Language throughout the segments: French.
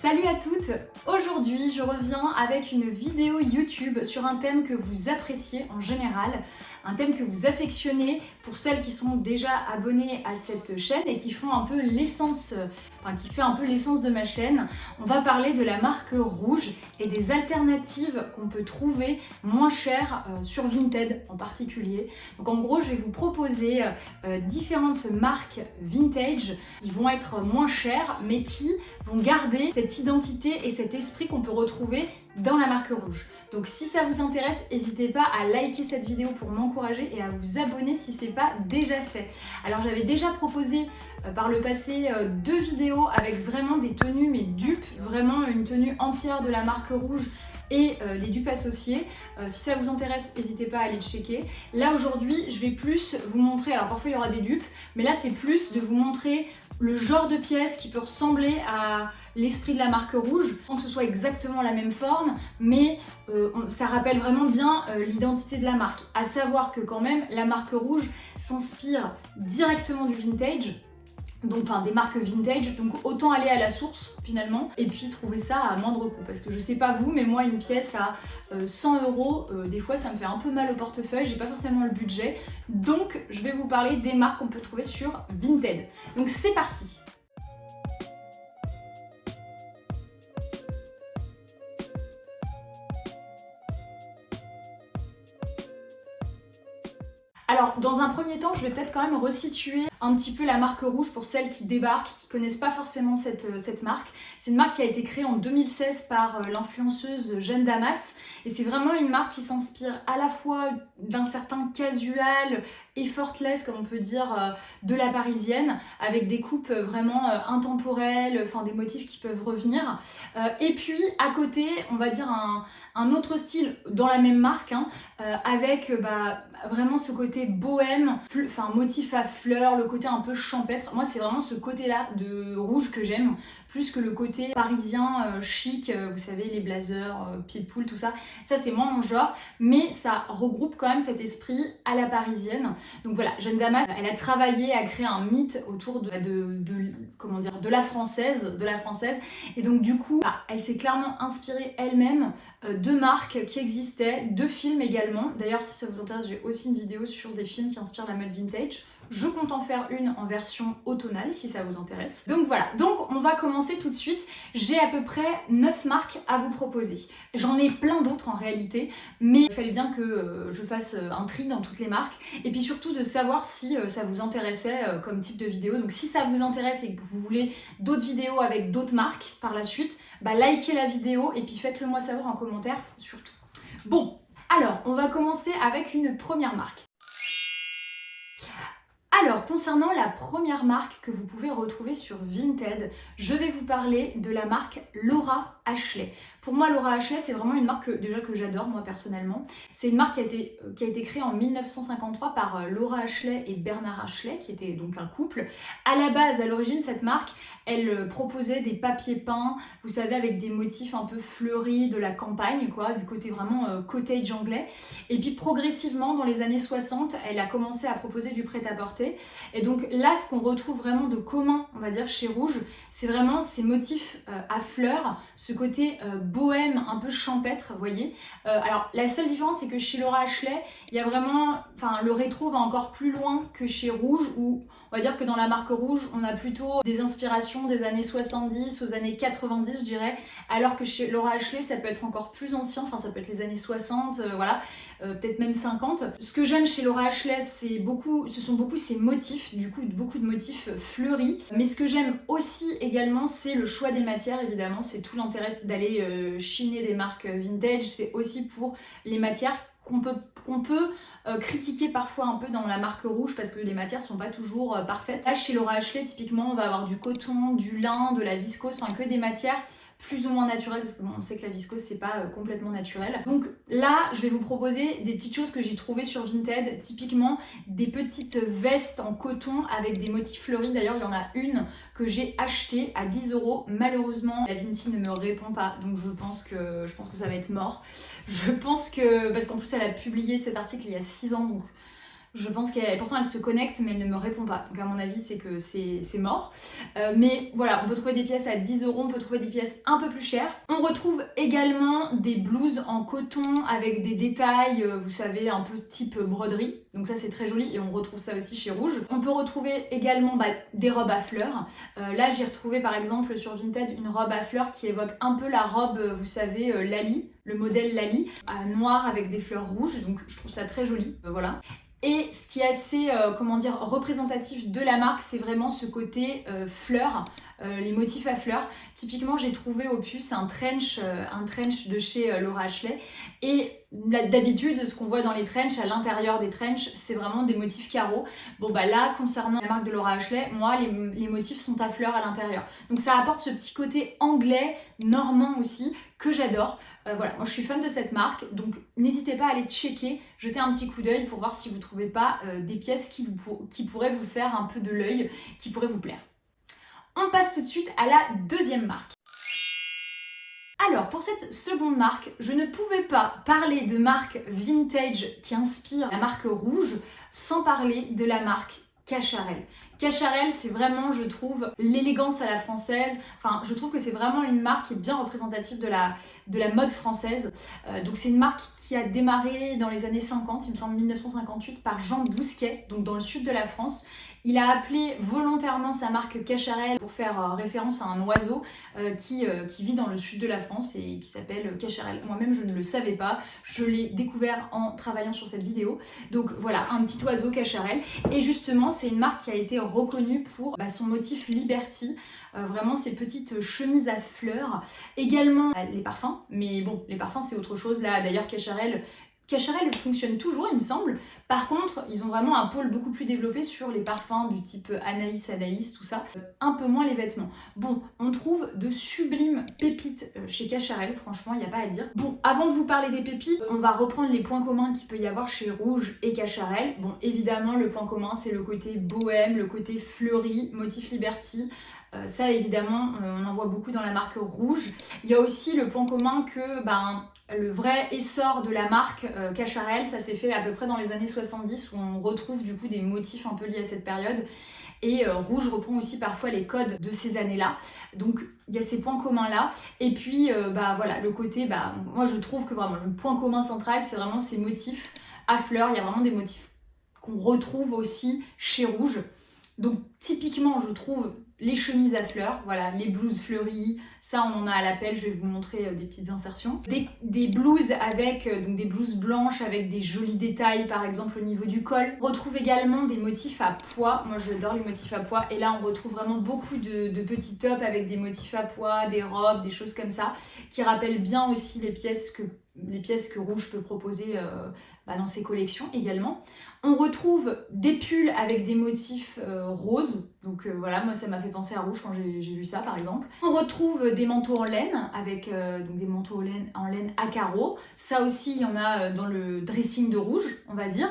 Salut à toutes! Aujourd'hui, je reviens avec une vidéo YouTube sur un thème que vous appréciez en général, un thème que vous affectionnez pour celles qui sont déjà abonnées à cette chaîne et qui font un peu l'essence, qui fait un peu l'essence de ma chaîne. On va parler de la marque Rouge et des alternatives qu'on peut trouver moins chères sur Vinted en particulier. Donc en gros, je vais vous proposer différentes marques vintage qui vont être moins chères mais qui vont garder cette identité et cet esprit qu'on peut retrouver dans la marque Rouge. Donc si ça vous intéresse, n'hésitez pas à liker cette vidéo pour m'encourager et à vous abonner si ce n'est pas déjà fait. Alors j'avais déjà proposé par le passé 2 vidéos avec vraiment des tenues mais dupes, vraiment une tenue entière de la marque Rouge et les dupes associées. Si ça vous intéresse, n'hésitez pas à aller checker. Là aujourd'hui, je vais plus vous montrer, alors parfois il y aura des dupes, mais là c'est plus de vous montrer le genre de pièce qui peut ressembler à l'esprit de la marque Rouge, sans que ce soit exactement la même forme, mais ça rappelle vraiment bien l'identité de la marque. À savoir que quand même, la marque Rouge s'inspire directement du vintage, donc des marques vintage, donc autant aller à la source finalement et puis trouver ça à moindre coût, parce que je sais pas vous, mais moi une pièce à 100 €, des fois ça me fait un peu mal au portefeuille, j'ai pas forcément le budget, donc je vais vous parler des marques qu'on peut trouver sur Vinted. Donc c'est parti. Alors, dans un premier temps, je vais peut-être quand même resituer un petit peu la marque Rouge pour celles qui débarquent, qui connaissent pas forcément cette marque. C'est une marque qui a été créée en 2016 par l'influenceuse Jeanne Damas, et c'est vraiment une marque qui s'inspire à la fois d'un certain casual, effortless, comme on peut dire, de la parisienne, avec des coupes vraiment intemporelles, des motifs qui peuvent revenir. Et puis, à côté, on va dire un autre style dans la même marque, avec vraiment ce côté bohème, motif à fleurs, le côté un peu champêtre. Moi, c'est vraiment ce côté-là de Rouge que j'aime, plus que le côté parisien chic, vous savez, les blazers, pieds de poule, tout ça. Ça, c'est moins mon genre, mais ça regroupe quand même cet esprit à la parisienne. Donc voilà, Jeanne Damas, elle a travaillé à créer un mythe autour de la française, et donc du coup, elle s'est clairement inspirée elle-même de marques qui existaient, de films également. D'ailleurs, si ça vous intéresse, j'ai aussi une vidéo sur des films qui inspirent la mode vintage. Je compte en faire une en version automnale si ça vous intéresse. Donc voilà, donc on va commencer tout de suite. J'ai à peu près 9 marques à vous proposer. J'en ai plein d'autres en réalité, mais il fallait bien que je fasse un tri dans toutes les marques, et puis surtout de savoir si ça vous intéressait comme type de vidéo. Donc si ça vous intéresse et que vous voulez d'autres vidéos avec d'autres marques par la suite, likez la vidéo et puis faites-le moi savoir en commentaire surtout. Bon, alors on va commencer avec une première marque. Alors, concernant la première marque que vous pouvez retrouver sur Vinted, je vais vous parler de la marque Laura Ashley. Pour moi, Laura Ashley, c'est vraiment une marque que j'adore, moi personnellement. C'est une marque qui a été créée en 1953 par Laura Ashley et Bernard Ashley, qui étaient donc un couple. À la base, à l'origine, cette marque, elle proposait des papiers peints, vous savez, avec des motifs un peu fleuris de la campagne, quoi, du côté vraiment cottage anglais. Et puis progressivement, dans les années 60, elle a commencé à proposer du prêt-à-porter. Et donc là, ce qu'on retrouve vraiment de commun, on va dire, chez Rouge, c'est vraiment ces motifs à fleurs, ce côté bohème, un peu champêtre, vous voyez. Alors, la seule différence, c'est que chez Laura Ashley, il y a vraiment, le rétro va encore plus loin que chez Rouge, où on va dire que dans la marque Rouge, on a plutôt des inspirations des années 70 aux années 90, je dirais, alors que chez Laura Ashley, ça peut être encore plus ancien, ça peut être les années 60, voilà, peut-être même 50. Ce que j'aime chez Laura Ashley, ce sont beaucoup ces motifs, du coup, beaucoup de motifs fleuris. Mais ce que j'aime aussi également, c'est le choix des matières, évidemment, c'est tout l'intérêt d'aller chiner des marques vintage, c'est aussi pour les matières qu'on peut critiquer parfois un peu dans la marque Rouge, parce que les matières sont pas toujours parfaites. Là, chez Laura Ashley, typiquement, on va avoir du coton, du lin, de la viscose, que des matières plus ou moins naturelles, parce que on sait que la viscose c'est pas complètement naturel. Donc là, je vais vous proposer des petites choses que j'ai trouvées sur Vinted, typiquement des petites vestes en coton avec des motifs fleuris. D'ailleurs, il y en a une que j'ai achetée à 10 €. Malheureusement, la Vinti ne me répond pas, donc je pense que ça va être mort. Je pense que, parce qu'en plus elle a publié cet article il y a 6 ans, donc Je pense pourtant elle se connecte mais elle ne me répond pas. Donc à mon avis c'est que c'est mort. Mais voilà, on peut trouver des pièces à 10 €, on peut trouver des pièces un peu plus chères. On retrouve également des blouses en coton avec des détails, vous savez, un peu type broderie. Donc ça c'est très joli et on retrouve ça aussi chez Rouge. On peut retrouver également des robes à fleurs. Là j'ai retrouvé par exemple sur Vinted une robe à fleurs qui évoque un peu la robe, vous savez, Lali, le modèle Lali, noir avec des fleurs rouges. Donc je trouve ça très joli, voilà. Et ce qui est assez, comment dire, représentatif de la marque, c'est vraiment ce côté fleurs, les motifs à fleurs. Typiquement, j'ai trouvé au puce un trench de chez Laura Ashley. Et d'habitude, ce qu'on voit dans les trenchs, à l'intérieur des trenchs, c'est vraiment des motifs carreaux. Bon bah là, concernant la marque de Laura Ashley, moi, les motifs sont à fleurs à l'intérieur. Donc ça apporte ce petit côté anglais, normand aussi, que j'adore. Voilà, moi je suis fan de cette marque, donc n'hésitez pas à aller checker, jeter un petit coup d'œil pour voir si vous ne trouvez pas des pièces qui pourraient vous faire un peu de l'œil, qui pourraient vous plaire. On passe tout de suite à la deuxième marque. Alors, pour cette seconde marque, je ne pouvais pas parler de marque vintage qui inspire la marque Rouge sans parler de la marque Cacharel. Cacharel, c'est vraiment, je trouve, l'élégance à la française. Enfin, je trouve que c'est vraiment une marque qui est bien représentative de la mode française. Donc c'est une marque qui a démarré dans les années 50, il me semble 1958, par Jean Bousquet, donc dans le sud de la France. Il a appelé volontairement sa marque Cacharel pour faire référence à un oiseau qui vit dans le sud de la France et qui s'appelle Cacharel. Moi-même, je ne le savais pas. Je l'ai découvert en travaillant sur cette vidéo. Donc voilà, un petit oiseau Cacharel. Et justement, c'est une marque qui a été reconnue pour son motif Liberty. Vraiment ces petites chemises à fleurs. Également les parfums. Mais bon, les parfums, c'est autre chose. Là, d'ailleurs, Cacharel fonctionne toujours, il me semble. Par contre, ils ont vraiment un pôle beaucoup plus développé sur les parfums du type Anaïs, tout ça. Un peu moins les vêtements. Bon, on trouve de sublimes pépites chez Cacharel, franchement, il n'y a pas à dire. Bon, avant de vous parler des pépites, on va reprendre les points communs qu'il peut y avoir chez Rouge et Cacharel. Bon, évidemment, le point commun, c'est le côté bohème, le côté fleuri, motif Liberty. Ça évidemment on en voit beaucoup dans la marque Rouge. Il y a aussi le point commun que le vrai essor de la marque Cacharel, ça s'est fait à peu près dans les années 70 où on retrouve du coup des motifs un peu liés à cette période. Et Rouge reprend aussi parfois les codes de ces années-là. Donc il y a ces points communs-là. Et puis voilà, le côté, moi je trouve que vraiment le point commun central, c'est vraiment ces motifs à fleurs. Il y a vraiment des motifs qu'on retrouve aussi chez Rouge. Donc typiquement, je trouve les chemises à fleurs, voilà, les blouses fleuries, ça on en a à l'appel, je vais vous montrer des petites insertions. Des blouses avec, donc des blouses blanches avec des jolis détails, par exemple au niveau du col. On retrouve également des motifs à pois, moi j'adore les motifs à pois, et là on retrouve vraiment beaucoup de petits tops avec des motifs à pois, des robes, des choses comme ça, qui rappellent bien aussi les pièces que Rouge peut proposer dans ses collections également. On retrouve des pulls avec des motifs roses, donc voilà, moi ça m'a fait penser à Rouge quand j'ai vu ça par exemple. On retrouve des manteaux en laine avec donc des manteaux en laine à carreaux. Ça aussi il y en a dans le dressing de Rouge, on va dire.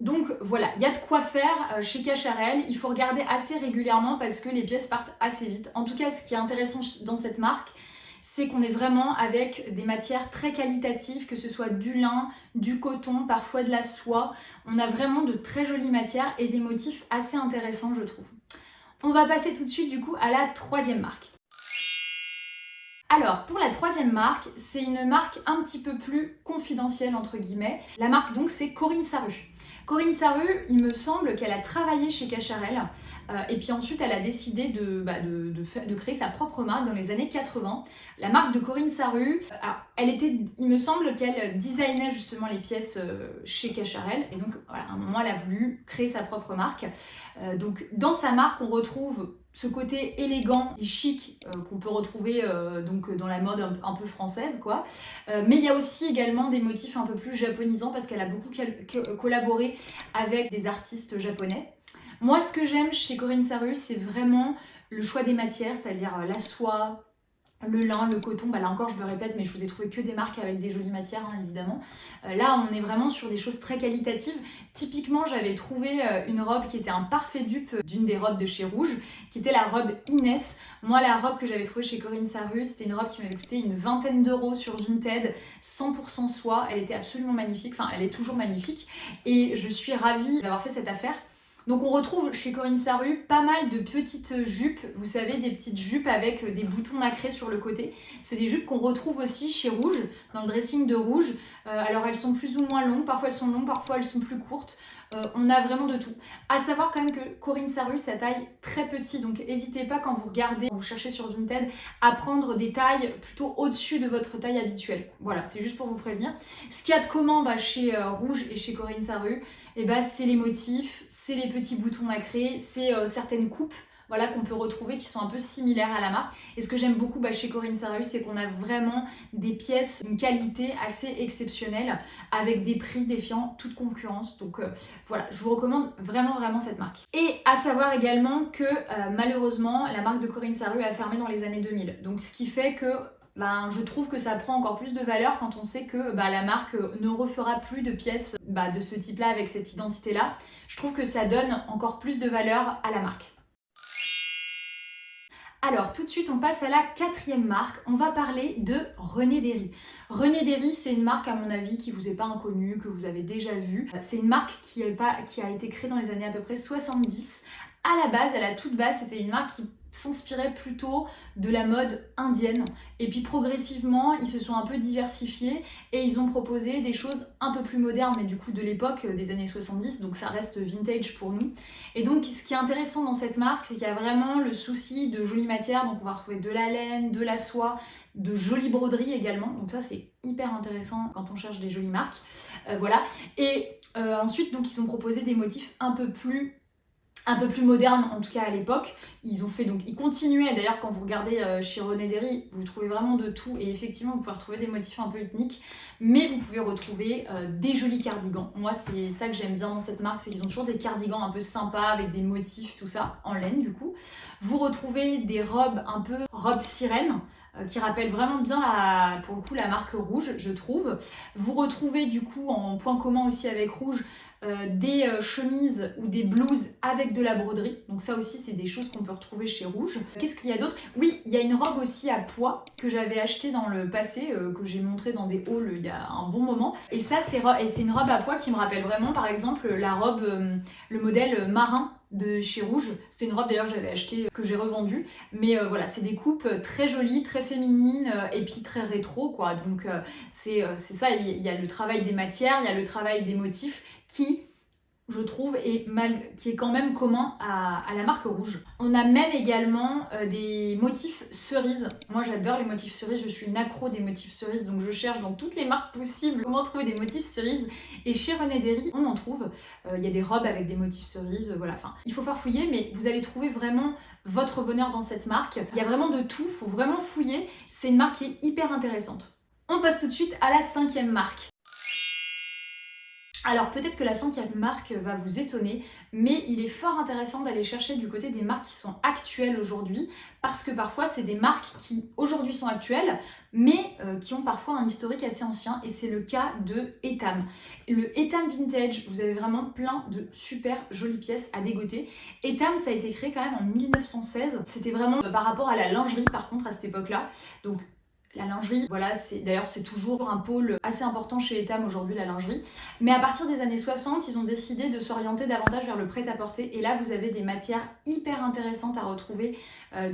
Donc voilà, il y a de quoi faire chez Cacharel, il faut regarder assez régulièrement parce que les pièces partent assez vite. En tout cas, ce qui est intéressant dans cette marque, c'est qu'on est vraiment avec des matières très qualitatives, que ce soit du lin, du coton, parfois de la soie. On a vraiment de très jolies matières et des motifs assez intéressants, je trouve. On va passer tout de suite du coup à la troisième marque. Alors, pour la troisième marque, c'est une marque un petit peu plus confidentielle entre guillemets. La marque donc c'est Corinne Sarru. Corinne Sarru, il me semble qu'elle a travaillé chez Cacharel et puis ensuite elle a décidé de créer sa propre marque dans les années 80. La marque de Corinne Sarru, il me semble qu'elle designait justement les pièces chez Cacharel et donc voilà, à un moment elle a voulu créer sa propre marque. Donc dans sa marque on retrouve ce côté élégant et chic qu'on peut retrouver dans la mode un peu française quoi. Mais il y a aussi également des motifs un peu plus japonisants parce qu'elle a beaucoup collaboré avec des artistes japonais. Moi ce que j'aime chez Corinne Sarru c'est vraiment le choix des matières, c'est-à-dire la soie, Le lin, le coton, bah là encore je me répète, mais je vous ai trouvé que des marques avec des jolies matières, hein, évidemment. Là on est vraiment sur des choses très qualitatives. Typiquement j'avais trouvé une robe qui était un parfait dupe d'une des robes de chez Rouge, qui était la robe Inès. Moi la robe que j'avais trouvée chez Corinne Sarru, c'était une robe qui m'avait coûté une vingtaine d'euros sur Vinted, 100% soie, elle était absolument magnifique, enfin elle est toujours magnifique, et je suis ravie d'avoir fait cette affaire. Donc on retrouve chez Corinne Sarru pas mal de petites jupes, vous savez, des petites jupes avec des boutons nacrés sur le côté. C'est des jupes qu'on retrouve aussi chez Rouge, dans le dressing de Rouge. Alors elles sont plus ou moins longues, parfois elles sont longues, parfois elles sont plus courtes. On a vraiment de tout. À savoir quand même que Corinne Sarru, sa taille très petit, donc n'hésitez pas quand vous regardez, quand vous cherchez sur Vinted, à prendre des tailles plutôt au-dessus de votre taille habituelle. Voilà, c'est juste pour vous prévenir. Ce qu'il y a de commun chez Rouge et chez Corinne Sarru, c'est les motifs, c'est les petits boutons nacrés, c'est certaines coupes, voilà, qu'on peut retrouver qui sont un peu similaires à la marque. Et ce que j'aime beaucoup chez Corinne Sarru, c'est qu'on a vraiment des pièces d'une qualité assez exceptionnelle avec des prix défiant toute concurrence. Donc voilà, je vous recommande vraiment cette marque. Et à savoir également que malheureusement, la marque de Corinne Sarru a fermé dans les années 2000. Donc ce qui fait que je trouve que ça prend encore plus de valeur quand on sait que la marque ne refera plus de pièces de ce type-là avec cette identité-là. Je trouve que ça donne encore plus de valeur à la marque. Alors tout de suite on passe à la 4e marque, on va parler de René Derry. René Derry, c'est une marque à mon avis qui vous est pas inconnue, que vous avez déjà vue. C'est une marque qui a été créée dans les années à peu près 70. À la base, à la toute base, c'était une marque qui s'inspirait plutôt de la mode indienne. Et puis progressivement, ils se sont un peu diversifiés et ils ont proposé des choses un peu plus modernes, mais du coup de l'époque des années 70, donc ça reste vintage pour nous. Et donc ce qui est intéressant dans cette marque, c'est qu'il y a vraiment le souci de jolie matière, donc on va retrouver de la laine, de la soie, de jolies broderies également, donc ça c'est hyper intéressant quand on cherche des jolies marques. Voilà. Et ensuite, donc ils ont proposé des motifs un peu plus moderne, en tout cas à l'époque. Ils continuaient, d'ailleurs quand vous regardez chez René Derry, vous trouvez vraiment de tout, et effectivement vous pouvez retrouver des motifs un peu ethniques, mais vous pouvez retrouver des jolis cardigans. Moi c'est ça que j'aime bien dans cette marque, c'est qu'ils ont toujours des cardigans un peu sympas, avec des motifs, tout ça, en laine du coup. Vous retrouvez des robes un peu robes sirènes, qui rappellent vraiment bien pour le coup la marque Rouge, je trouve. Vous retrouvez du coup en point commun aussi avec Rouge, des chemises ou des blouses avec de la broderie. Donc ça aussi, c'est des choses qu'on peut retrouver chez Rouge. Qu'est-ce qu'il y a d'autre? Oui, il y a une robe aussi à pois que j'avais achetée dans le passé, que j'ai montrée dans des hauls il y a un bon moment. Et ça, c'est une robe à pois qui me rappelle vraiment, par exemple, la robe, le modèle marin de chez Rouge. C'était une robe d'ailleurs que j'avais achetée, que j'ai revendue. Mais voilà, c'est des coupes très jolies, très féminines et puis très rétro, quoi. Donc c'est ça, il y a le travail des matières, il y a le travail des motifs qui, je trouve, qui est quand même commun à la marque Rouge. On a même également des motifs cerises. Moi j'adore les motifs cerises, je suis une accro des motifs cerises, donc je cherche dans toutes les marques possibles comment trouver des motifs cerises. Et chez René Derry, on en trouve. Il y a des robes avec des motifs cerises, voilà. Enfin, il faut farfouiller, mais vous allez trouver vraiment votre bonheur dans cette marque. Il y a vraiment de tout, il faut vraiment fouiller. C'est une marque qui est hyper intéressante. On passe tout de suite à la 5e marque. Alors peut-être que la 5e marque va vous étonner, mais il est fort intéressant d'aller chercher du côté des marques qui sont actuelles aujourd'hui, parce que parfois c'est des marques qui aujourd'hui sont actuelles, mais qui ont parfois un historique assez ancien, et c'est le cas de Etam. Le Etam Vintage, vous avez vraiment plein de super jolies pièces à dégoter. Etam, ça a été créé quand même en 1916, c'était vraiment par rapport à la lingerie par contre à cette époque-là, donc la lingerie, voilà, d'ailleurs c'est toujours un pôle assez important chez Etam aujourd'hui, la lingerie. Mais à partir des années 60, ils ont décidé de s'orienter davantage vers le prêt-à-porter. Et là, vous avez des matières hyper intéressantes à retrouver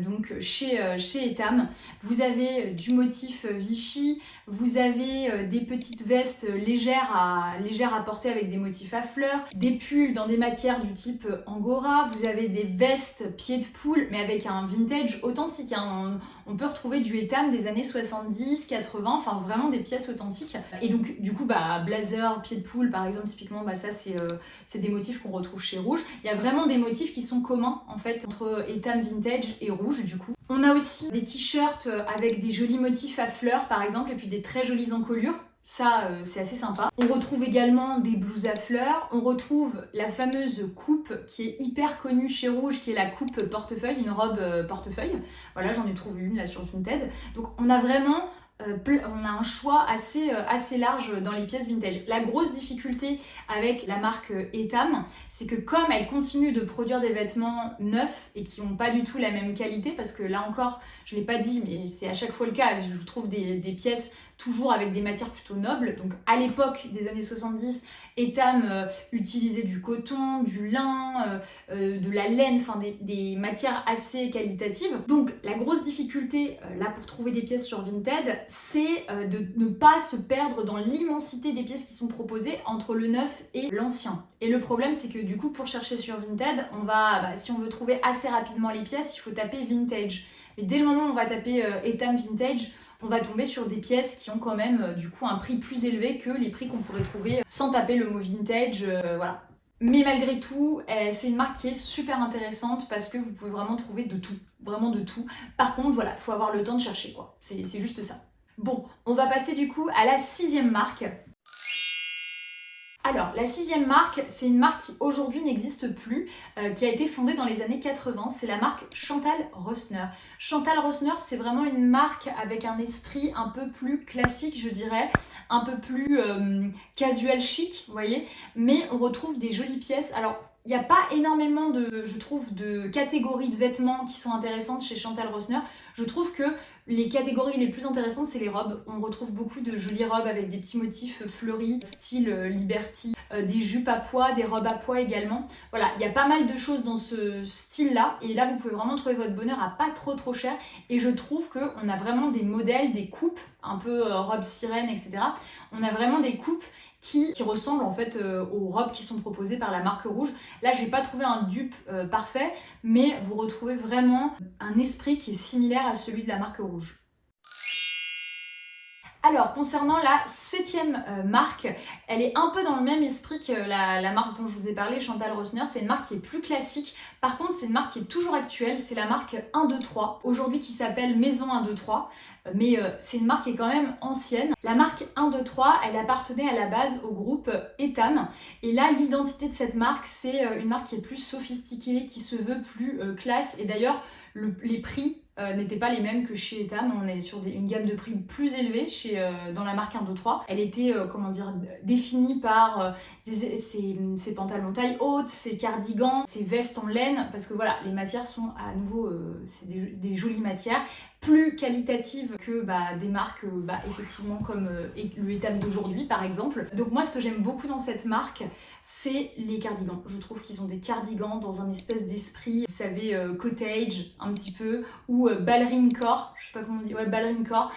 donc chez Etam. Vous avez du motif Vichy, vous avez des petites vestes légères à porter avec des motifs à fleurs, des pulls dans des matières du type Angora, vous avez des vestes pieds de poule, mais avec un vintage authentique, hein. On peut retrouver du Etam des années 70, 80, enfin vraiment des pièces authentiques. Et donc du coup, blazer, pied de poule par exemple, typiquement, ça c'est des motifs qu'on retrouve chez Rouge. Il y a vraiment des motifs qui sont communs en fait entre Etam Vintage et Rouge du coup. On a aussi des t-shirts avec des jolis motifs à fleurs par exemple, et puis des très jolies encolures. Ça, c'est assez sympa. On retrouve également des blouses à fleurs. On retrouve la fameuse coupe qui est hyper connue chez Rouge, qui est la coupe portefeuille, une robe portefeuille. Voilà, j'en ai trouvé une là sur Vinted. Donc on a vraiment on a un choix assez large dans les pièces vintage. La grosse difficulté avec la marque Etam, c'est que comme elle continue de produire des vêtements neufs et qui n'ont pas du tout la même qualité, parce que là encore, je ne l'ai pas dit, mais c'est à chaque fois le cas, je trouve des pièces toujours avec des matières plutôt nobles. Donc à l'époque des années 70, Etam utilisait du coton, du lin, de la laine, enfin des matières assez qualitatives. Donc la grosse difficulté là pour trouver des pièces sur Vinted, c'est de ne pas se perdre dans l'immensité des pièces qui sont proposées entre le neuf et l'ancien. Et le problème, c'est que du coup, pour chercher sur Vinted, si on veut trouver assez rapidement les pièces, il faut taper Vintage. Mais dès le moment où on va taper Etam Vintage, on va tomber sur des pièces qui ont quand même du coup un prix plus élevé que les prix qu'on pourrait trouver sans taper le mot vintage, voilà. Mais malgré tout, c'est une marque qui est super intéressante parce que vous pouvez vraiment trouver de tout, vraiment de tout. Par contre, voilà, il faut avoir le temps de chercher quoi, c'est juste ça. Bon, on va passer du coup à la 6e marque. Alors, la 6e marque, c'est une marque qui aujourd'hui n'existe plus, qui a été fondée dans les années 80, c'est la marque Chantal Rossner. Chantal Rossner, c'est vraiment une marque avec un esprit un peu plus classique, je dirais, un peu plus casual chic, vous voyez, mais on retrouve des jolies pièces. Alors, il n'y a pas énormément je trouve, de catégories de vêtements qui sont intéressantes chez Chantal Rossner. Je trouve que les catégories les plus intéressantes, c'est les robes. On retrouve beaucoup de jolies robes avec des petits motifs fleuris, style Liberty, des jupes à pois, des robes à pois également. Voilà, il y a pas mal de choses dans ce style-là. Et là, vous pouvez vraiment trouver votre bonheur à pas trop cher. Et je trouve qu'on a vraiment des modèles, des coupes, un peu robe sirène, etc. On a vraiment des coupes qui ressemblent en fait aux robes qui sont proposées par la marque Rouge. Là, j'ai pas trouvé un dupe parfait, mais vous retrouvez vraiment un esprit qui est similaire à celui de la marque Rouge. Alors, concernant la 7e marque, elle est un peu dans le même esprit que la marque dont je vous ai parlé, Chantal Rossner. C'est une marque qui est plus classique. Par contre, c'est une marque qui est toujours actuelle. C'est la marque 123, aujourd'hui qui s'appelle Maison 123. Mais c'est une marque qui est quand même ancienne. La marque 123, elle appartenait à la base au groupe Etam. Et là, l'identité de cette marque, c'est une marque qui est plus sophistiquée, qui se veut plus classe. Et d'ailleurs, les prix n'étaient pas les mêmes que chez Etam. On est sur une gamme de prix plus élevée dans la marque 123. Elle était définie par ses pantalons taille haute, ses cardigans, ses vestes en laine, parce que voilà, les matières sont à nouveau c'est des jolies matières, plus qualitatives que des marques effectivement comme le Etam d'aujourd'hui par exemple. Donc moi, ce que j'aime beaucoup dans cette marque, c'est les cardigans. Je trouve qu'ils ont des cardigans dans un espèce d'esprit, vous savez, cottage un petit peu, ou ballerine core, je sais pas comment on dit, ouais, ballerine core,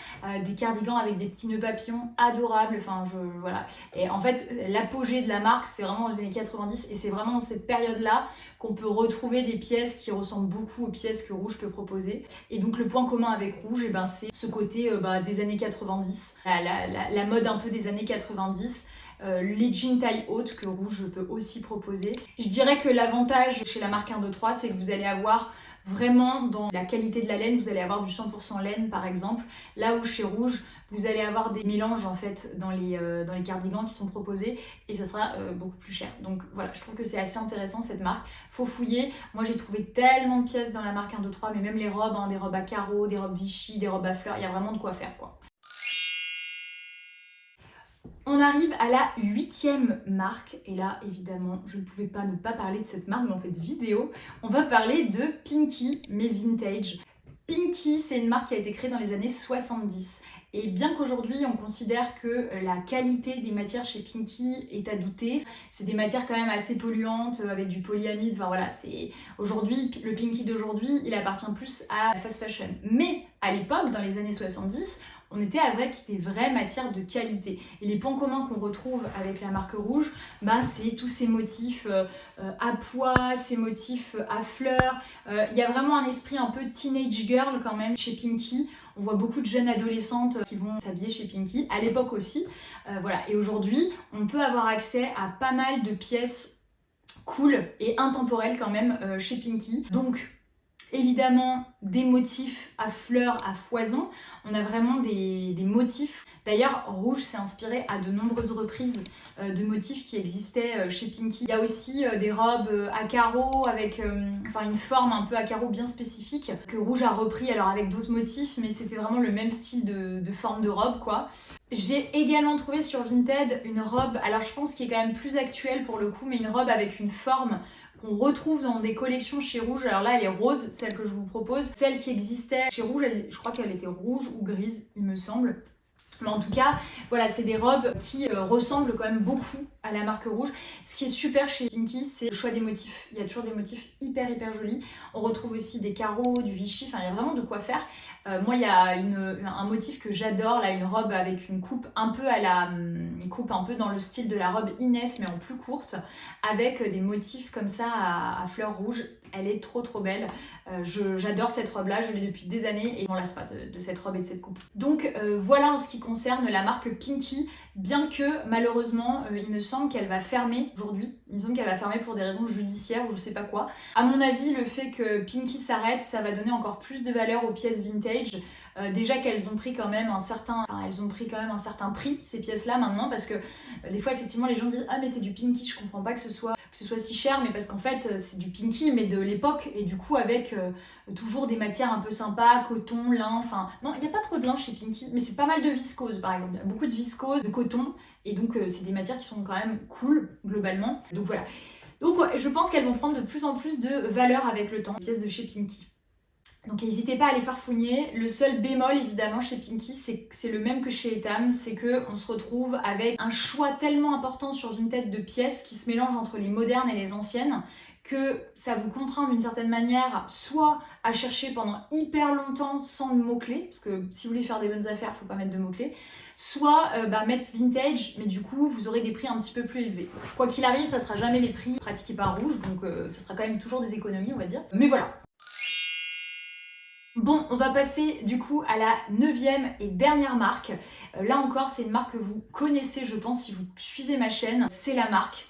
des cardigans avec des petits nœuds papillons adorables, enfin voilà. Et en fait, l'apogée de la marque, c'était vraiment dans les années 90, et c'est vraiment dans cette période-là qu'on peut retrouver des pièces qui ressemblent beaucoup aux pièces que Rouge peut proposer. Et donc le point commun avec Rouge, c'est ce côté des années 90, la mode un peu des années 90, les jeans taille haute que Rouge peut aussi proposer. Je dirais que l'avantage chez la marque 123, c'est que vous allez avoir vraiment dans la qualité de la laine, vous allez avoir du 100% laine par exemple, là où chez Rouge, vous allez avoir des mélanges en fait dans les cardigans qui sont proposés et ça sera beaucoup plus cher. Donc voilà, je trouve que c'est assez intéressant cette marque. Faut fouiller. Moi j'ai trouvé tellement de pièces dans la marque 123, mais même les robes, des robes à carreaux, des robes Vichy, des robes à fleurs, il y a vraiment de quoi faire quoi. On arrive à la 8e marque, et là évidemment je ne pouvais pas ne pas parler de cette marque dans cette vidéo. On va parler de Pinky, mais vintage. Pinky, c'est une marque qui a été créée dans les années 70. Et bien qu'aujourd'hui on considère que la qualité des matières chez Pinky est à douter, c'est des matières quand même assez polluantes avec du polyamide, enfin voilà, aujourd'hui, le Pinky d'aujourd'hui, il appartient plus à la fast fashion. Mais à l'époque, dans les années 70, on était avec des vraies matières de qualité. Et les points communs qu'on retrouve avec la marque Rouge, c'est tous ces motifs à pois, ces motifs à fleurs. Il y a vraiment un esprit un peu teenage girl quand même chez Pinky. On voit beaucoup de jeunes adolescentes qui vont s'habiller chez Pinky, à l'époque aussi. Voilà. Et aujourd'hui, on peut avoir accès à pas mal de pièces cool et intemporelles quand même chez Pinky. Donc, Évidemment, des motifs à fleurs, à foison. On a vraiment des motifs. D'ailleurs, rouge s'est inspiré à de nombreuses reprises de motifs qui existaient chez Pinky. Il y a aussi des robes à carreaux avec une forme un peu à carreaux bien spécifique que rouge a repris alors avec d'autres motifs, mais c'était vraiment le même style de forme de robe quoi. J'ai également trouvé sur Vinted une robe, alors je pense qui est quand même plus actuelle pour le coup, mais une robe avec une forme qu'on retrouve dans des collections chez Rouge. Alors là, elle est rose, celle que je vous propose. Celle qui existait chez Rouge, je crois qu'elle était rouge ou grise, il me semble. Mais en tout cas, voilà, c'est des robes qui ressemblent quand même beaucoup à la marque Rouge. Ce qui est super chez Pinky, c'est le choix des motifs. Il y a toujours des motifs hyper jolis. On retrouve aussi des carreaux, du Vichy, enfin il y a vraiment de quoi faire. Moi, il y a un motif que j'adore, là, une robe avec une coupe un peu coupe un peu dans le style de la robe Inès, mais en plus courte, avec des motifs comme ça à fleurs rouges. Elle est trop belle. J'adore cette robe-là, je l'ai depuis des années et on ne lasse pas de cette robe et de cette coupe. Donc voilà en ce qui concerne la marque Pinky, bien que malheureusement, il me semble qu'elle va fermer aujourd'hui. Il me semble qu'elle va fermer pour des raisons judiciaires ou je sais pas quoi. À mon avis, le fait que Pinky s'arrête, ça va donner encore plus de valeur aux pièces vintage. Déjà qu'elles ont pris quand même un certain prix ces pièces-là maintenant parce que des fois effectivement les gens disent ah mais c'est du Pinky, je comprends pas que ce soit si cher, mais parce qu'en fait c'est du Pinky mais de l'époque et du coup avec toujours des matières un peu sympas, coton, lin, enfin non il n'y a pas trop de lin chez Pinky mais c'est pas mal de viscose par exemple, il y a beaucoup de viscose, de coton et donc c'est des matières qui sont quand même cool globalement, donc voilà. Donc ouais, je pense qu'elles vont prendre de plus en plus de valeur avec le temps, les pièces de chez Pinky. Donc n'hésitez pas à les farfouiller. Le seul bémol évidemment chez Pinky, c'est le même que chez Etam, c'est qu'on se retrouve avec un choix tellement important sur Vinted de pièces qui se mélangent entre les modernes et les anciennes que ça vous contraint d'une certaine manière soit à chercher pendant hyper longtemps sans le mot-clé, parce que si vous voulez faire des bonnes affaires, faut pas mettre de mots-clés, soit mettre vintage, mais du coup vous aurez des prix un petit peu plus élevés. Quoi qu'il arrive, ça sera jamais les prix pratiqués par Rouge, donc ça sera quand même toujours des économies on va dire. Mais voilà. Bon, on va passer du coup à la 9e et dernière marque. Là encore, c'est une marque que vous connaissez, je pense, si vous suivez ma chaîne. C'est la marque,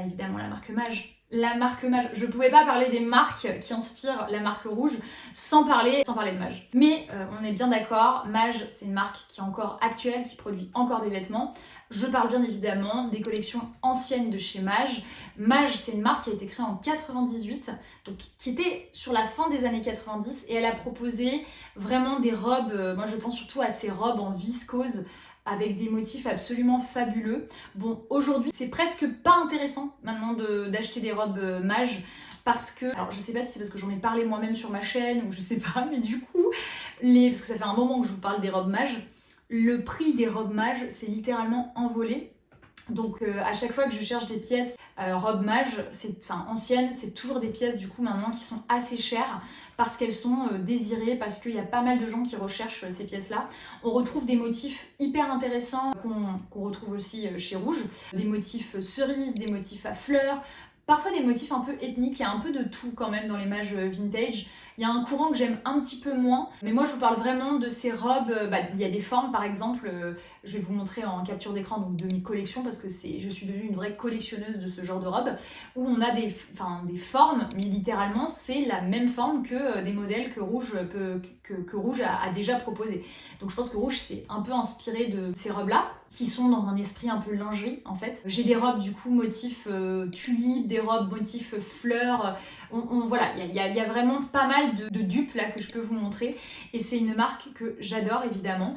évidemment la marque Mage. La marque Mage, je pouvais pas parler des marques qui inspirent la marque Rouge sans parler de Mage. Mais on est bien d'accord, Mage c'est une marque qui est encore actuelle, qui produit encore des vêtements. Je parle bien évidemment des collections anciennes de chez Mage. Mage c'est une marque qui a été créée en 98, donc qui était sur la fin des années 90 et elle a proposé vraiment des robes, moi je pense surtout à ces robes en viscose, avec des motifs absolument fabuleux. Bon, aujourd'hui, c'est presque pas intéressant maintenant d'acheter des robes Mage parce que, alors je sais pas si c'est parce que j'en ai parlé moi-même sur ma chaîne ou je sais pas, mais du coup, parce que ça fait un moment que je vous parle des robes Mage, le prix des robes Mage s'est littéralement envolé. Donc à chaque fois que je cherche des pièces robes Mage, anciennes, c'est toujours des pièces du coup maintenant qui sont assez chères parce qu'elles sont désirées, parce qu'il y a pas mal de gens qui recherchent ces pièces-là. On retrouve des motifs hyper intéressants qu'on retrouve aussi chez Rouge, des motifs cerises, des motifs à fleurs, parfois des motifs un peu ethniques, il y a un peu de tout quand même dans les Mages vintage. Il y a un courant que j'aime un petit peu moins, mais moi je vous parle vraiment de ces robes, il y a des formes par exemple, je vais vous montrer en capture d'écran donc de mes collections parce que je suis devenue une vraie collectionneuse de ce genre de robes, où on a des formes, mais littéralement c'est la même forme que des modèles que Rouge, que Rouge a déjà proposé. Donc je pense que Rouge s'est un peu inspiré de ces robes-là, qui sont dans un esprit un peu lingerie en fait. J'ai des robes du coup motif tulipe, des robes motif fleurs, voilà, il y a vraiment pas mal de dupes là que je peux vous montrer et c'est une marque que j'adore évidemment.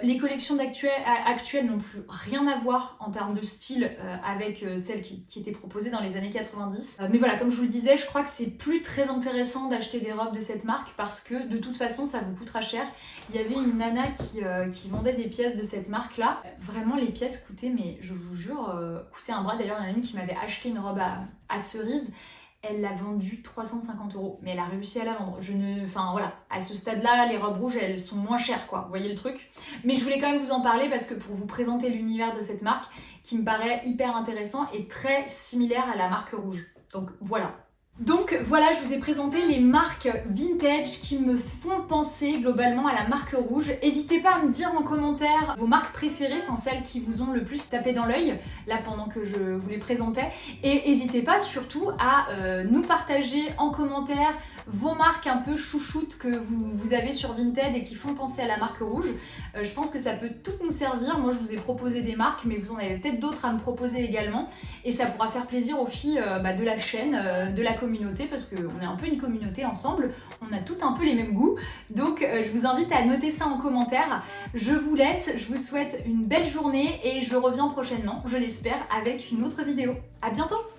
Les collections actuelles n'ont plus rien à voir en termes de style avec celles qui étaient proposées dans les années 90. Mais voilà, comme je vous le disais, je crois que c'est plus très intéressant d'acheter des robes de cette marque parce que de toute façon ça vous coûtera cher. Il y avait une nana qui vendait des pièces de cette marque là. Vraiment les pièces coûtaient, mais je vous jure, coûtaient un bras. D'ailleurs il y a une amie qui m'avait acheté une robe à cerise. Elle l'a vendue 350 €, mais elle a réussi à la vendre. Voilà, à ce stade-là, les robes rouges, elles sont moins chères, quoi. Vous voyez le truc? Mais je voulais quand même vous en parler parce que pour vous présenter l'univers de cette marque, qui me paraît hyper intéressant et très similaire à la marque Rouge. Donc voilà. Donc voilà, je vous ai présenté les marques vintage qui me font penser globalement à la marque rouge. N'hésitez pas à me dire en commentaire vos marques préférées, enfin celles qui vous ont le plus tapé dans l'œil, là pendant que je vous les présentais. Et n'hésitez pas surtout à nous partager en commentaire vos marques un peu chouchoutes que vous avez sur Vinted et qui font penser à la marque rouge. Je pense que ça peut toutes nous servir. Moi je vous ai proposé des marques, mais vous en avez peut-être d'autres à me proposer également. Et ça pourra faire plaisir aux filles de la chaîne, de la communauté, parce qu'on est un peu une communauté ensemble, on a toutes un peu les mêmes goûts. Donc je vous invite à noter ça en commentaire. Je vous laisse, je vous souhaite une belle journée et je reviens prochainement, je l'espère, avec une autre vidéo. À bientôt!